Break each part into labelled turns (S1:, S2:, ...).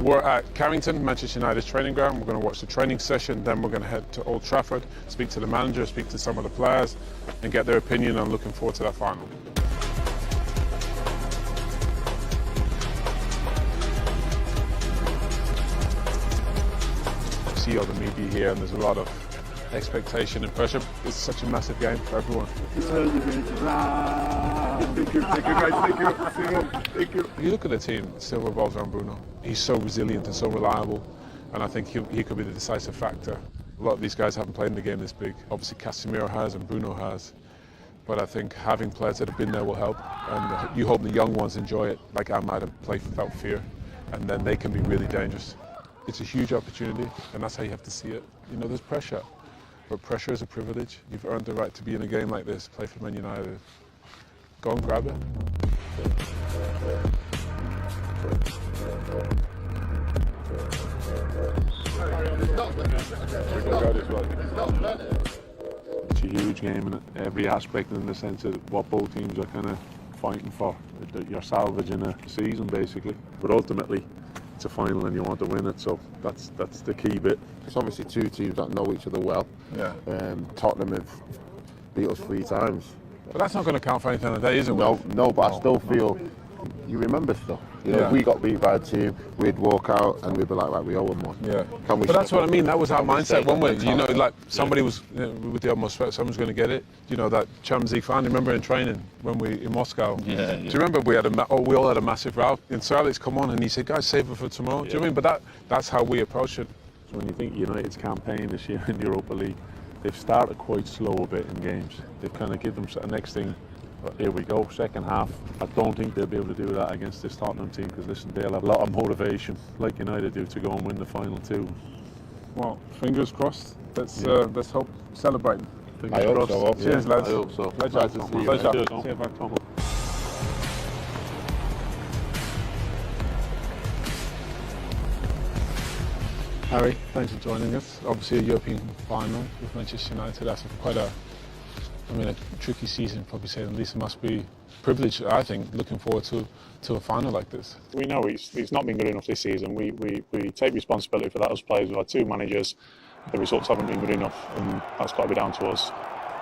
S1: We're at Carrington, Manchester United's training ground. We're going to watch the training session, then we're going to head to Old Trafford, speak to the manager, speak to some of the players, and get their opinion on looking forward to that final. See all the media here, and there's a lot of expectation and pressure. It's such a massive game for everyone.
S2: Thank you.
S1: You look at the team, it still revolves around Bruno. He's so resilient and so reliable, and I think he could be the decisive factor. A lot of these guys haven't played in the game this big. Obviously Casemiro has and Bruno has, but I think having players that have been there will help, and you hope the young ones enjoy it, like Ahmad, and play without fear, and then they can be really dangerous. It's a huge opportunity, and that's how you have to see it. You know, there's pressure, but pressure is a privilege. You've earned the right to be in a game like this, play for Man United. Go and grab it.
S2: It's a huge game in every aspect, in the sense of what both teams are kind of fighting for. You're salvaging a season basically, but ultimately it's a final and you want to win it, so that's the key bit.
S3: It's obviously two teams that know each other well.
S1: Yeah.
S3: Tottenham have beat us 3 times.
S1: But that's not going to count for anything on the day, is it?
S3: No, but I still feel you remember stuff. You know,
S1: Yeah.
S3: if we got beat by a team, we'd walk out and we'd be like, right, we owe them one.
S1: Yeah.
S3: Can we
S1: But that's what I mean. That was our
S3: can we
S1: mindset,
S3: stay
S1: wasn't
S3: on
S1: it?
S3: the
S1: You know,
S3: top?
S1: like somebody was, you know, with the utmost respect, someone's going to get it. You know, that Champions League final. Remember in training when we in Moscow?
S4: Yeah.
S1: Do you remember we all had a massive row? And Sir Alex come on and he said, "Guys, save it for tomorrow." Do you know what I mean? But that's how we approach it.
S2: So when you think United's campaign this year in the Europa League, they've started quite slow a bit in games. They've kind of given them the next thing. Here we go, second half. I don't think they'll be able to do that against this Tottenham team, because listen, they'll have a lot of motivation, like United do, to go and win the final too.
S1: Well, fingers crossed. Let's hope celebrate.
S3: I hope so.
S1: Cheers, lads.
S3: I hope so.
S1: Pleasure.
S3: Nice to see you.
S1: Pleasure.
S2: Cheers,
S1: See you back.
S2: Tom.
S1: Harry, thanks for joining us. Obviously a European final with Manchester United. That's quite a tricky season, probably say the least. It must be privileged, I think, looking forward to a final like this.
S5: We know it's not been good enough this season. We take responsibility for that as players. We've had 2 managers. The results haven't been good enough, and that's got to be down to us.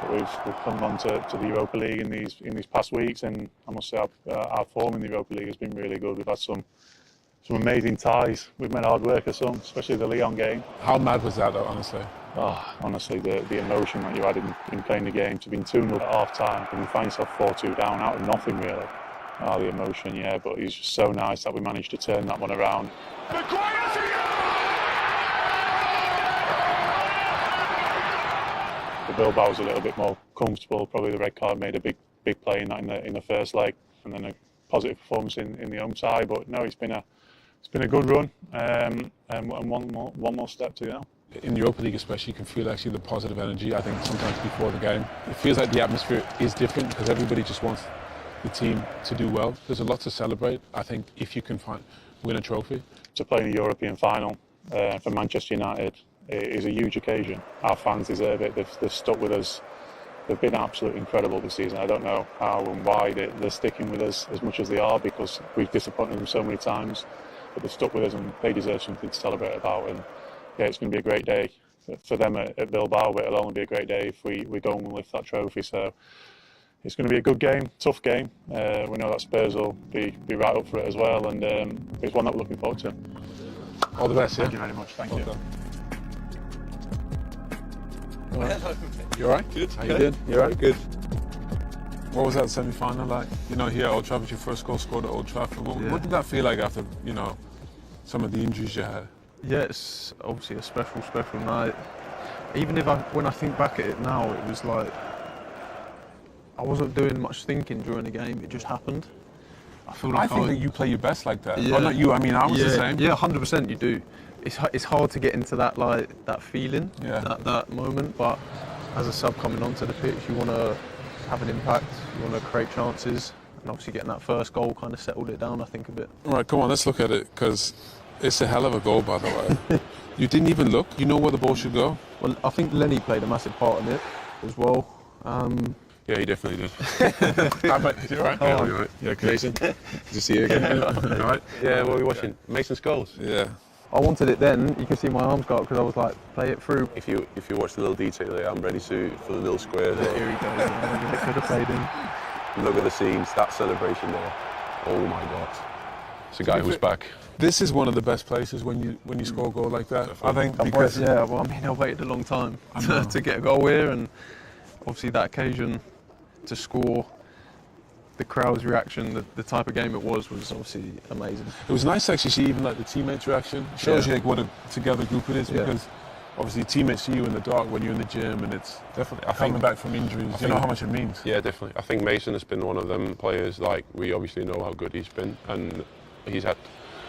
S5: But we've come on to the Europa League in these past weeks, and I must say our form in the Europa League has been really good. We've had some amazing ties. We've made hard work of some, especially the Lyon game.
S1: How mad was that, though, honestly?
S5: Oh, honestly, the emotion that you had in playing the game, to be 2-0 at half time and you find yourself 4-2 down out of nothing really. Oh, the emotion, yeah, but it's just so nice that we managed to turn that one around. The Bilbao was a little bit more comfortable. Probably the red card made a big play in that in the first leg, and then a positive performance in the home side. But no, it's been a good run, and one more step to go.
S1: In the Europa League especially, you can feel actually the positive energy, I think, sometimes before the game. It feels like the atmosphere is different because everybody just wants the team to do well. There's a lot to celebrate, I think, if you can win a trophy.
S5: To play in a European final for Manchester United is a huge occasion. Our fans deserve it. They've stuck with us. They've been absolutely incredible this season. I don't know how and why they're sticking with us as much as they are, because we've disappointed them so many times. But they've stuck with us, and they deserve something to celebrate about. And yeah, it's going to be a great day for them at Bilbao, but it'll only be a great day if we go and lift that trophy. So it's going to be a good game, tough game. We know that Spurs will be right up for it as well, and it's one that we're looking forward to.
S1: All the best, yeah?
S5: Thank you very much. Thank you.
S1: Done. All right. You all right?
S4: Good.
S1: How you doing? You all right? Good. What was that semi-final like? You know, here at Old Trafford, your first goal scored at Old Trafford. What did that feel like after, you know, some of the injuries you had?
S6: Yeah, it's obviously a special night. Even when I think back at it now, it was like I wasn't doing much thinking during the game. It just happened. I feel like
S1: I think that you play your best like that.
S6: Yeah.
S1: Well, not you. I mean, I was the same.
S6: Yeah, 100% you do. It's hard to get into that feeling, that moment. But as a sub coming onto the pitch, you want to have an impact. You want to create chances, and obviously getting that first goal kind of settled it down, I think, a bit.
S1: All right, come on, let's look at it, because it's a hell of a goal, by the way. You didn't even look. You know where the ball should go.
S6: Well, I think Lenny played a massive part in it as well.
S2: Yeah, he definitely did.
S1: How about you? All right?
S2: Yeah, you right?
S1: Yeah, okay. Mason, good to see you again. All right?
S2: Yeah, what are we watching? Mason's goals.
S1: Yeah.
S6: I wanted it then. You can see my arms go up because I was like, play it through.
S2: If you watch the little detail there, I'm ready to for the little square there.
S6: Here he goes. I could have played him.
S2: Look at the scenes, that celebration there. Oh my God. It's a guy who's back.
S1: This is one of the best places when you score a goal like that. I think because
S6: Yeah, well, I mean, I waited a long time to get a goal here, and obviously that occasion to score, the crowd's reaction, the type of game it was obviously amazing.
S1: it was nice to actually see even like the teammates' reaction. It shows you like what a together group it is because obviously teammates see you in the dark when you're in the gym, and it's
S2: Definitely.
S1: coming back from injuries. You know how much it means.
S2: Yeah, definitely. I think Mason has been one of them players, like, we obviously know how good he's been, and he's had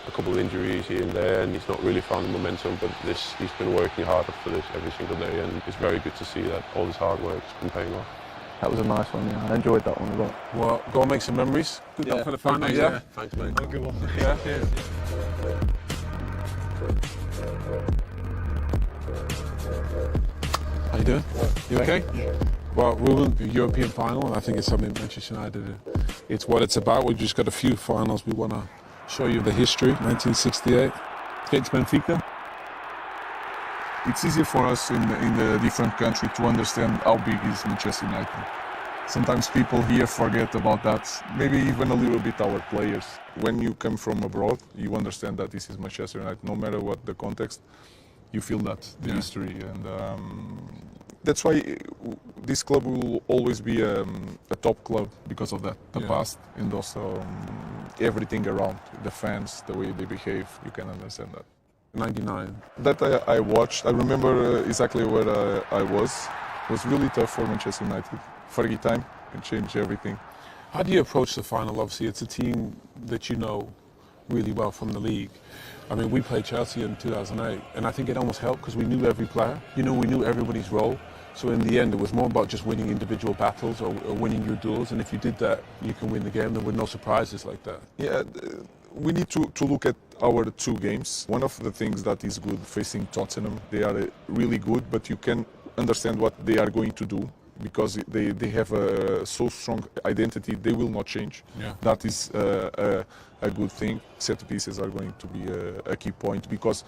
S2: a couple of injuries here and there, and he's not really found the momentum, but he's been working harder for this every single day, and it's very good to see that all his hard work has been paying off.
S6: That was a nice one, yeah. I enjoyed that one a lot.
S1: Well, go and make some memories. Good luck for the final. Yeah.
S2: Thanks, mate.
S6: Good one.
S1: Yeah. How you doing? You okay? Yeah. Well, we will be European final, and I think it's something Manchester United. It's what it's about. We've just got a few finals. We want to show you the history. 1968 against Benfica.
S4: It's easier for us in a different country to understand how big is Manchester United. Sometimes people here forget about that, maybe even a little bit our players. When you come from abroad, you understand that this is Manchester United. No matter what the context, you feel that, the history. And that's why this club will always be a top club because of that. The past and also everything around, the fans, the way they behave, you can understand that.
S1: 99.
S4: That I watched, I remember exactly where I was. It was really tough for Manchester United. Fergie time can change everything.
S1: How do you approach the final? Obviously, it's a team that you know really well from the league. I mean, we played Chelsea in 2008, and I think it almost helped because we knew every player. You know, we knew everybody's role. So in the end, it was more about just winning individual battles or winning your duels. And if you did that, you can win the game. There were no surprises like that.
S4: Yeah, we need to look at our two games. One of the things that is good facing Tottenham, they are really good, but you can understand what they are going to do because they have a so strong identity, they will not change.
S1: Yeah.
S4: That is a good thing. Set pieces are going to be a key point because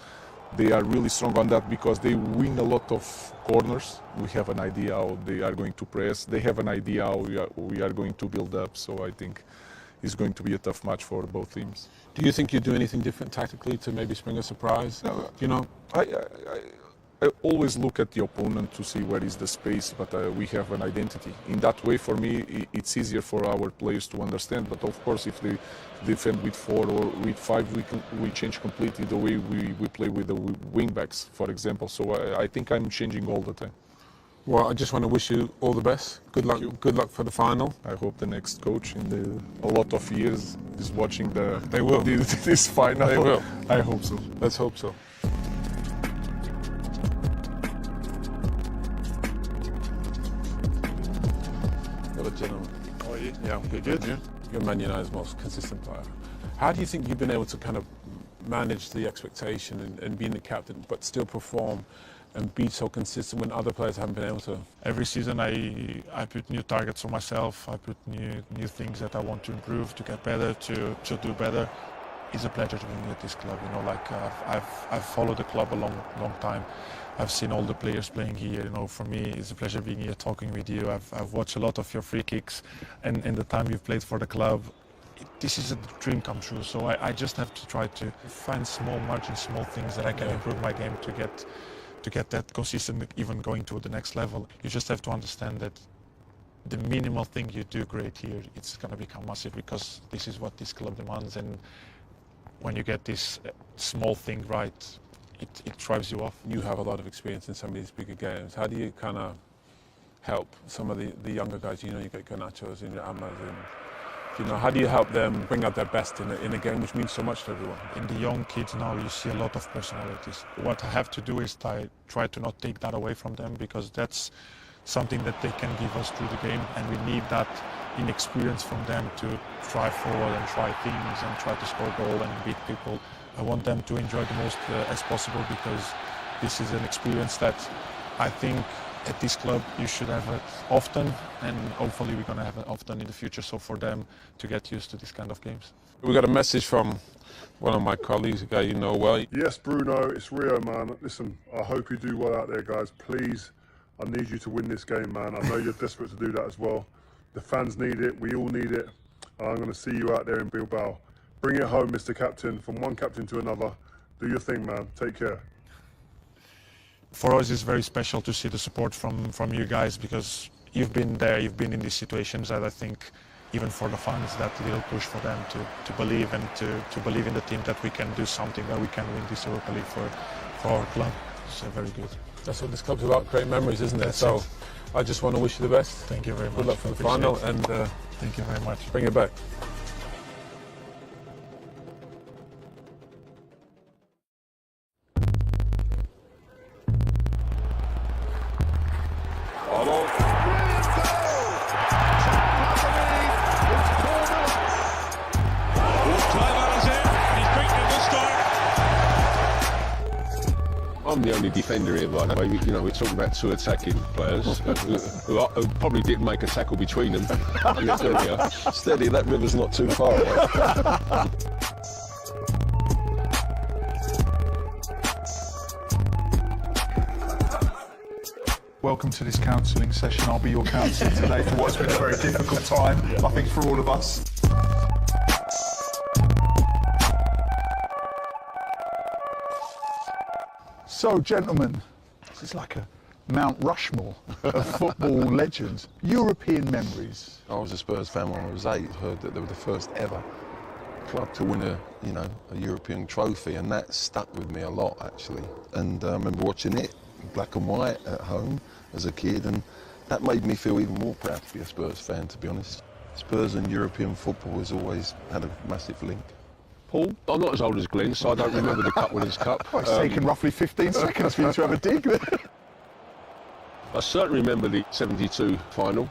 S4: they are really strong on that because they win a lot of corners. We have an idea how they are going to press. They have an idea how we are going to build up. So I think it's going to be a tough match for both teams.
S1: Do you think you do anything different tactically to maybe spring a surprise?
S4: No,
S1: You know,
S4: I always look at the opponent to see where is the space, but we have an identity. In that way, for me, it's easier for our players to understand. But of course, if they defend with 4 or with 5, we change completely the way we play with the wing backs, for example. So I think I'm changing all the time.
S1: well, I just want to wish you all the best. Good luck. Good luck for the final.
S4: I hope the next coach in a lot of years is watching
S1: They will.
S4: this final.
S1: They will.
S4: I hope so.
S1: Let's hope so. Hello, gentlemen.
S5: How are you?
S1: Yeah, I'm good. You're Man United's most consistent player. How do you think you've been able to kind of manage the expectation and being the captain, but still perform and be so consistent when other players haven't been able to?
S5: Every season I put new targets for myself. I put new things that I want to improve, to get better, to do better. It's a pleasure to be at this club. You know, like I've followed the club a long time. I've seen all the players playing here. You know, for me, it's a pleasure being here, talking with you. I've watched a lot of your free kicks, and in the time you've played for the club, this is a dream come true. So I just have to try to find small margins, small things that I can improve my game to get that consistent, even going to the next level. You just have to understand that the minimal thing you do great here, it's going to become massive because this is what this club demands. And when you get this small thing right, it drives you off.
S1: You have a lot of experience in some of these bigger games. How do you kind of help some of the younger guys? You know, you got Garnachos and your Amas, and you know, how do you help them bring out their best in a game which means so much to everyone?
S5: In the young kids now, you see a lot of personalities. What I have to do is try to not take that away from them, because that's something that they can give us through the game, and we need that inexperience from them to try forward and try things and try to score goal and beat people. I want them to enjoy the most as possible, because this is an experience that I think
S7: at this club you should have it often, and hopefully we're going to have it often in the future, so for them to get used to this kind of games.
S1: We got a message from one of my colleagues, a guy you know well.
S8: Yes, Bruno, it's Rio, man. Listen, I hope you do well out there, guys. Please, I need you to win this game, man. I know you're desperate to do that as well. The fans need it, we all need it. I'm going to see you out there in Bilbao. Bring it home, Mr. Captain, from one captain to another. Do your thing, man. Take care.
S7: For us, it's very special to see the support from you guys, because you've been there, you've been in these situations, and I think even for the fans, that little push for them to believe and to believe in the team that we can do something, that we can win this Europa League for our club. So very good.
S1: That's what this club's about, creating memories, isn't it?
S7: That's
S1: so
S7: it.
S1: I just want to wish you the best.
S7: Thank you very much.
S1: Good luck for the
S7: Appreciate
S1: final,
S7: it.
S1: and
S7: thank you very much.
S1: bring it back.
S9: I'm the only defender here, by the way. You know, we're talking about two attacking players who probably didn't make a tackle between them. Steady, that river's not too far away.
S10: Welcome to this counselling session. I'll be your counsellor today for what's been a very difficult time, I think, for all of us. So, gentlemen, this is like a Mount Rushmore of football legends. European memories.
S9: I was a Spurs fan when I was 8. Heard that they were the first ever club to win a European trophy, and that stuck with me a lot, actually. And I remember watching it in black and white at home as a kid, and that made me feel even more proud to be a Spurs fan, to be honest. Spurs and European football has always had a massive link. Paul? I'm not as old as Glenn, so I don't remember the Cup Winners' Cup.
S10: Well, it's taken roughly 15 seconds for you to have a dig there.
S9: I certainly remember the 72 final.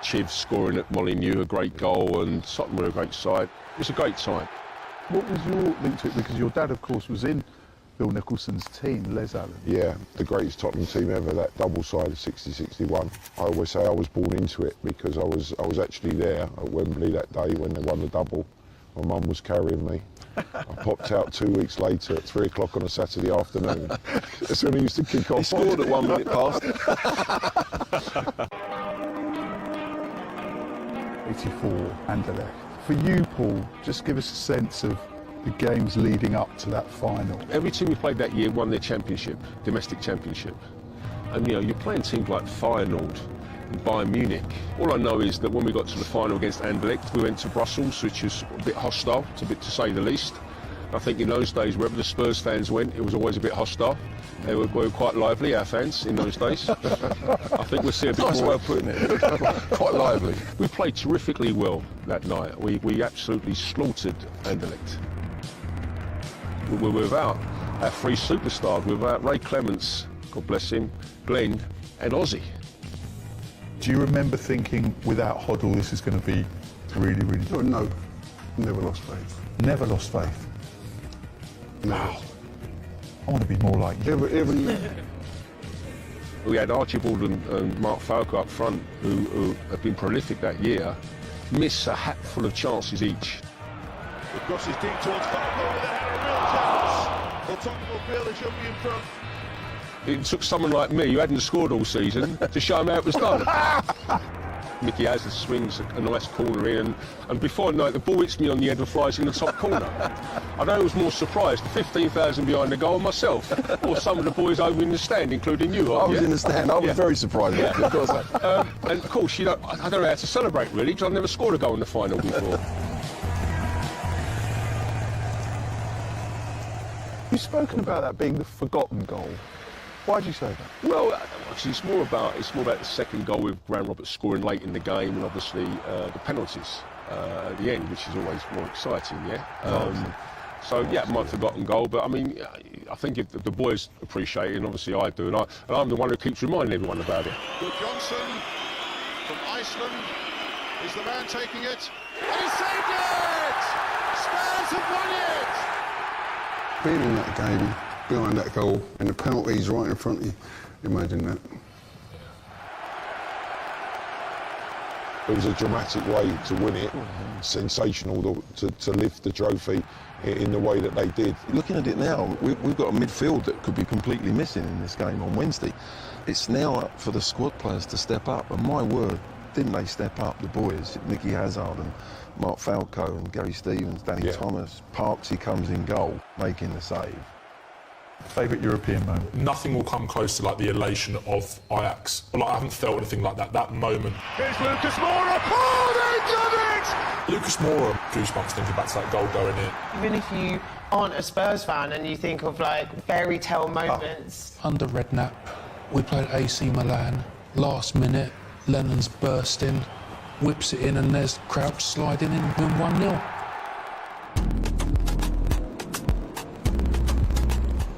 S9: Chiv scoring at Molineux, a great goal, and Tottenham were a great side. It was a great time.
S10: What was your link to it? Because your dad, of course, was in Bill Nicholson's team, Les Allen.
S3: Yeah, the greatest Tottenham team ever, that double-sided 60-61. I always say I was born into it because I was actually there at Wembley that day when they won the double. My mum was carrying me. I popped out 2 weeks later at 3 o'clock on a Saturday afternoon. That's when he used to kick off.
S9: He scored at 1 minute past.
S10: 84 Anderlecht. For you, Paul, just give us a sense of the games leading up to that final.
S9: Every team we played that year won their championship, domestic championship. And you're playing teams like Feyenoord and Bayern Munich. All I know is that when we got to the final against Anderlecht, we went to Brussels, which was a bit hostile, to say the least. I think in those days, wherever the Spurs fans went, it was always a bit hostile. They were quite lively, our fans, in those days. I think we'll see a bit
S3: Nice
S9: more.
S3: way of putting it. Quite lively.
S9: We played terrifically well that night. We absolutely slaughtered Anderlecht. We were without our three superstars, without Ray Clements, God bless him, Glenn and Ozzy.
S10: Do you remember thinking, without Hoddle, this is going to be really, really good?
S8: No, never lost faith.
S10: Never lost faith. Wow. I want to be more like you.
S9: We had Archibald and Mark Falco up front, who have been prolific that year, miss a hatful of chances each.
S11: The cross is deep towards Falco with a header, a real chance. The Tottenham will feel they should be in front.
S9: It took someone like me, who hadn't scored all season, to show him how it was done. Mickey Asler swings a nice corner in, and before I know it, the ball hits me on the head and flies in the top corner. I know I was more surprised, 15,000 behind the goal myself, or some of the boys over in the stand, including you.
S3: I was in the stand. I was very surprised.
S9: Yeah.
S3: Of course.
S9: And of course, I don't know how to celebrate really, because I've never scored a goal in the final before.
S10: You've spoken about that being the forgotten goal. Why did you say that?
S9: Well, actually, it's more about the second goal with Graham Roberts scoring late in the game, and obviously the penalties at the end, which is always more exciting. Yeah. So yeah, my forgotten goal, but I mean, I think if the boys appreciate it, and obviously I do, and I'm the one who keeps reminding everyone about it.
S11: Good Johnson from Iceland is the man taking it, and he saved it! Spurs have won it!
S12: Being in that game, behind that goal and the penalty's right in front of you. Imagine that.
S3: It was a dramatic way to win it, sensational to lift the trophy in the way that they did.
S9: Looking at it now, we've got a midfield that could be completely missing in this game on Wednesday. It's now up for the squad players to step up, and my word, didn't they step up, the boys? Nicky Hazard and Mark Falco and Gary Stevens, Danny Thomas. Parksy comes in goal, making the save.
S2: Favourite European moment?
S13: Nothing will come close to like the elation of Ajax. Like, I haven't felt anything like that. That moment.
S11: Here's Lucas Moura. Oh, they've done it!
S13: Lucas Moura, goosebumps thinking back to that goal going in.
S14: Even if you aren't a Spurs fan and you think of like fairy tale moments.
S15: Under Redknapp, we played AC Milan. Last minute, Lennon's bursting, whips it in, and there's Crouch sliding in, win 1-0.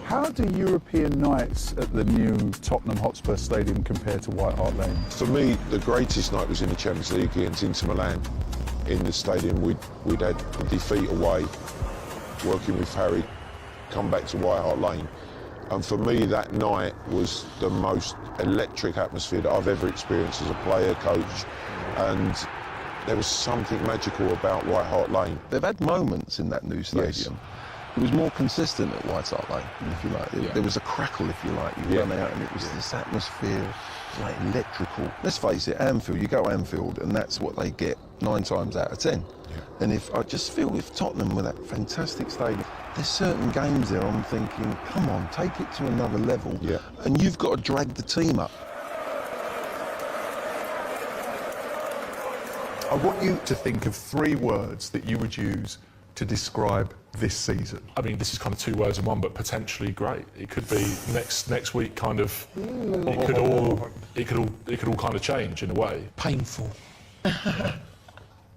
S10: How do European nights at the new Tottenham Hotspur Stadium compare to White Hart Lane?
S3: For me, the greatest night was in the Champions League against Inter Milan. In the stadium, we'd had a defeat away, working with Harry, come back to White Hart Lane. And for me, that night was the most electric atmosphere that I've ever experienced as a player, coach. And there was something magical about White Hart Lane.
S9: They've had moments in that new stadium.
S3: Yes.
S9: It was more consistent at White Hart Lane, if you like. There was a crackle, if you like. You run out and it was this atmosphere, like electrical. Let's face it, Anfield, you go to Anfield and that's what they get 9 times out of 10. And I just feel if Tottenham with that fantastic stadium, there's certain games there I'm thinking, come on, take it to another level. And you've got to drag the team up.
S10: I want you to think of 3 words that you would use to describe this season.
S13: I mean, this is kind of 2 words in one, but potentially great. It could be next week kind of. It could all kind of change in a way.
S15: Painful.